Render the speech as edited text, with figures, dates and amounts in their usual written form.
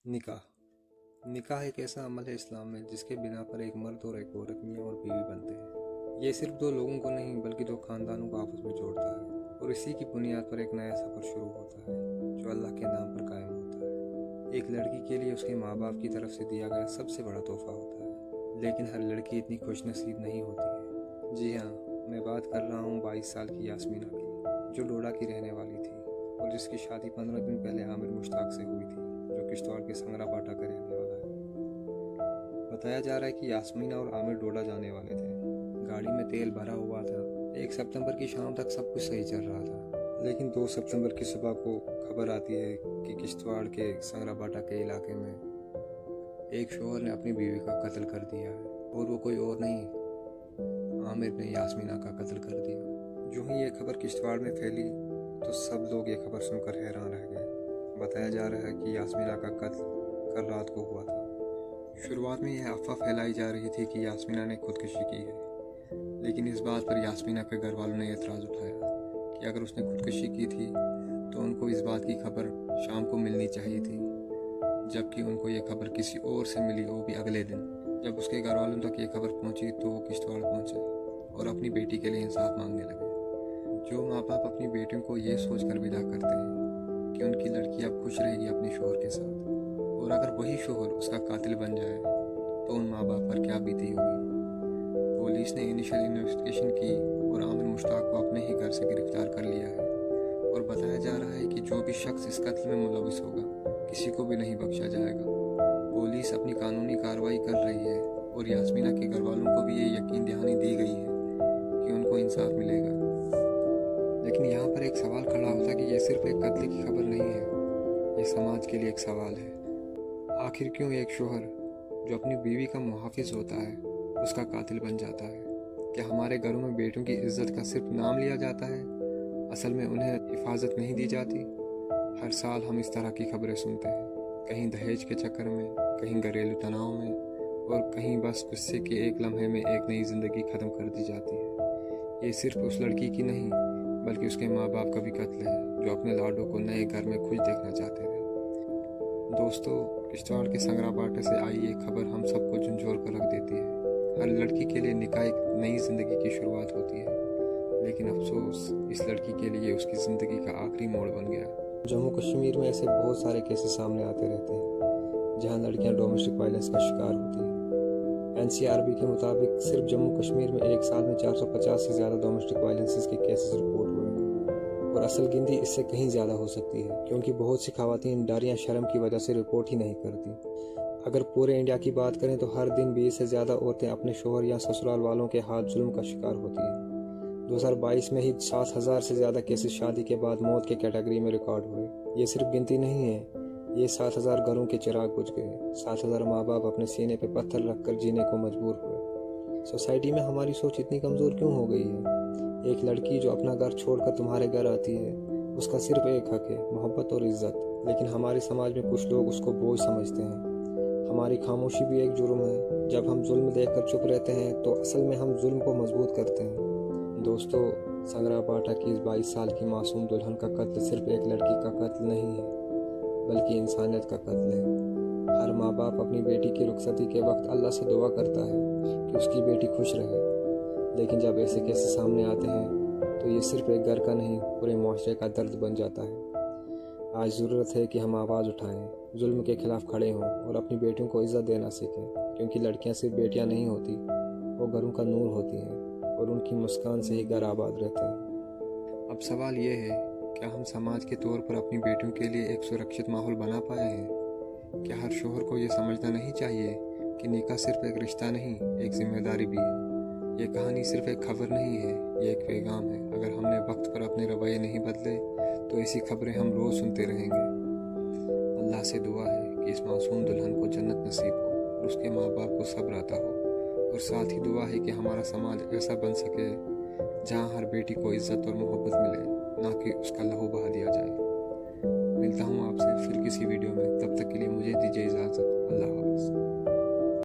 निकाह एक ऐसा अमल है इस्लाम में जिसके बिना पर एक मर्द और एक औरत मियाँ और बीवी बनते हैं। ये सिर्फ दो लोगों को नहीं बल्कि दो खानदानों को आपस में जोड़ता है और इसी की बुनियाद पर एक नया सफ़र शुरू होता है जो अल्लाह के नाम पर कायम होता है। एक लड़की के लिए उसके माँ बाप की तरफ से दिया गया सबसे बड़ा तोहफा होता है, लेकिन हर लड़की इतनी खुशनसीब नहीं होती है। जी हाँ, मैं बात कर रहा हूँ 22 साल की यास्मीना की, जो डोडा की रहने वाली थी और जिसकी शादी 15 दिन पहले आमिर मुश्ताक से हुई थी, जो किश्तवाड़ के संगराबाटा का रहने वाला है। बताया जा रहा है कि यास्मीना और आमिर डोडा जाने वाले थे। गाड़ी में तेल भरा हुआ था। 1 सितंबर की शाम तक सब कुछ सही चल रहा था, लेकिन 2 सितंबर की सुबह को खबर आती है कि किश्तवाड़ के संगराबाटा के इलाके में एक शोहर ने अपनी बीवी का कत्ल कर दिया है, और वो कोई और नहीं, आमिर ने यास्मीना का कत्ल कर दिया। जो ही ये खबर किश्तवाड़ में फैली तो सब लोग ये खबर सुनकर हैरान रह गए। बताया जा रहा है कि यास्मीना का कत्ल कल रात को हुआ था। शुरुआत में यह अफवाह फैलाई जा रही थी कि यास्मीना ने खुदकुशी की है, लेकिन इस बात पर यास्मीना के घर वालों ने एतराज़ उठाया कि अगर उसने खुदकुशी की थी तो उनको इस बात की खबर शाम को मिलनी चाहिए थी, जबकि उनको ये खबर किसी और से मिली, वो भी अगले दिन। जब उसके घर वालों तक ये खबर पहुंची तो वो किश्तवाड़ पहुंचे और अपनी बेटी के लिए इंसाफ मांगने लगे। जो माँ बाप अपनी बेटियों को ये सोच कर विदा करते हैं कि उनकी लड़की अब खुश रहेगी अपने शोहर के साथ, और अगर वही शोहर उसका कातिल बन जाए तो उन माँ बाप पर क्या बीती होगी। पुलिस ने इनिशियल इन्वेस्टिगेशन की और आमिर मुश्ताक को अपने ही घर से गिरफ्तार कर लिया है, और बताया जा रहा है कि जो भी शख्स इस कत्ल में मुलविस होगा किसी को भी नहीं बख्शा जाएगा। पुलिस अपनी कानूनी कार्रवाई कर रही है और यास्मीना के घर वालों को भी ये यकीन दहानी दी गई है कि उनको इंसाफ मिलेगा। लेकिन यहाँ पर एक सवाल खड़ा होता है कि ये सिर्फ एक कत्ल की खबर नहीं है, ये समाज के लिए एक सवाल है। आखिर क्यों एक शोहर जो अपनी बीवी का मुहाफिज होता है उसका कातिल बन जाता है? क्या हमारे घरों में बेटियों की इज्जत का सिर्फ नाम लिया जाता है, असल में उन्हें हिफाजत नहीं दी जाती? हर साल हम इस तरह की खबरें सुनते हैं, कहीं दहेज के चक्कर में, कहीं घरेलू तनाव में, और कहीं बस गुस्से के एक लम्हे में एक नई ज़िंदगी ख़त्म कर दी जाती है। ये सिर्फ उस लड़की की नहीं बल्कि उसके माँ बाप का भी कत्ल है जो अपने लाडों को नए घर में खुश देखना चाहते थे। दोस्तों, किश्तवाड़ के संगराबाटा से आई ये खबर हम सबको झंझोर कर रख देती है। हर लड़की के लिए निकाह एक नई ज़िंदगी की शुरुआत होती है, लेकिन अफसोस इस लड़की के लिए उसकी ज़िंदगी का आखिरी मोड़ बन गया। जम्मू कश्मीर में ऐसे बहुत सारे केसेस सामने आते रहते हैं जहां लड़कियां डोमेस्टिक वायलेंस का शिकार होती हैं। NCRB के मुताबिक सिर्फ जम्मू कश्मीर में एक साल में 450 से ज़्यादा डोमेस्टिक वायलेंसेस के केसेस रिपोर्ट हुए हैं, और असल गिनती इससे कहीं ज़्यादा हो सकती है, क्योंकि बहुत सी खवातीन डर या शर्म की वजह से रिपोर्ट ही नहीं करती। अगर पूरे इंडिया की बात करें तो हर दिन 20 से ज़्यादा औरतें अपने शोहर या ससुराल वालों के हाथ जुल्म का शिकार होती हैं। 2022 में ही 7,000 से ज़्यादा केसेस शादी के बाद मौत के कैटेगरी में रिकॉर्ड हुए। ये सिर्फ गिनती नहीं है, ये 7,000 घरों के चिराग बुझ गए। 7,000 माँ बाप अपने सीने पे पत्थर रखकर जीने को मजबूर हुए। सोसाइटी में हमारी सोच इतनी कमज़ोर क्यों हो गई है? एक लड़की जो अपना घर छोड़कर तुम्हारे घर आती है, उसका सिर्फ एक हक है, मोहब्बत और इज्जत। लेकिन हमारे समाज में कुछ लोग उसको बोझ समझते हैं। हमारी खामोशी भी एक जुर्म है। जब हम जुल्म देखकर चुप रहते हैं तो असल में हम जुल्म को मजबूत करते हैं। दोस्तों, संगराबाटा की इस 22 साल की मासूम दुल्हन का कत्ल सिर्फ एक लड़की का कत्ल नहीं है, बल्कि इंसानियत का कत्ल है। हर माँ बाप अपनी बेटी की रुखसती के वक्त अल्लाह से दुआ करता है कि उसकी बेटी खुश रहे, लेकिन जब ऐसे केसेस सामने आते हैं तो ये सिर्फ एक घर का नहीं, पूरे मुआशरे का दर्द बन जाता है। आज ज़रूरत है कि हम आवाज़ उठाएं, जुल्म के खिलाफ खड़े हों और अपनी बेटियों को इज़्ज़त देना सीखें, क्योंकि लड़कियां सिर्फ बेटियां नहीं होती, वो घरों का नूर होती हैं, और उनकी मुस्कान से ही घर आबाद रहते हैं। अब सवाल ये है, क्या हम समाज के तौर पर अपनी बेटियों के लिए एक सुरक्षित माहौल बना पाए हैं? क्या हर शोहर को ये समझना नहीं चाहिए कि निकाह सिर्फ एक रिश्ता नहीं, एक जिम्मेदारी भी है? ये कहानी सिर्फ एक खबर नहीं है, ये एक पैगाम है। अगर हमने वक्त पर अपने रवैये नहीं बदले तो ऐसी खबरें हम रोज़ सुनते रहेंगे। अल्लाह से दुआ है कि इस मासूम दुल्हन को जन्नत नसीब हो और उसके माँ बाप को सब्र अता हो, और साथ ही दुआ है कि हमारा समाज ऐसा बन सके जहाँ हर बेटी को इज्जत और मोहब्बत मिले, ना कि उसका लहू बहा दिया जाए। मिलता हूँ आपसे फिर किसी वीडियो में, तब तक के लिए मुझे दीजिए इजाज़त। अल्लाह हाफ़िज़।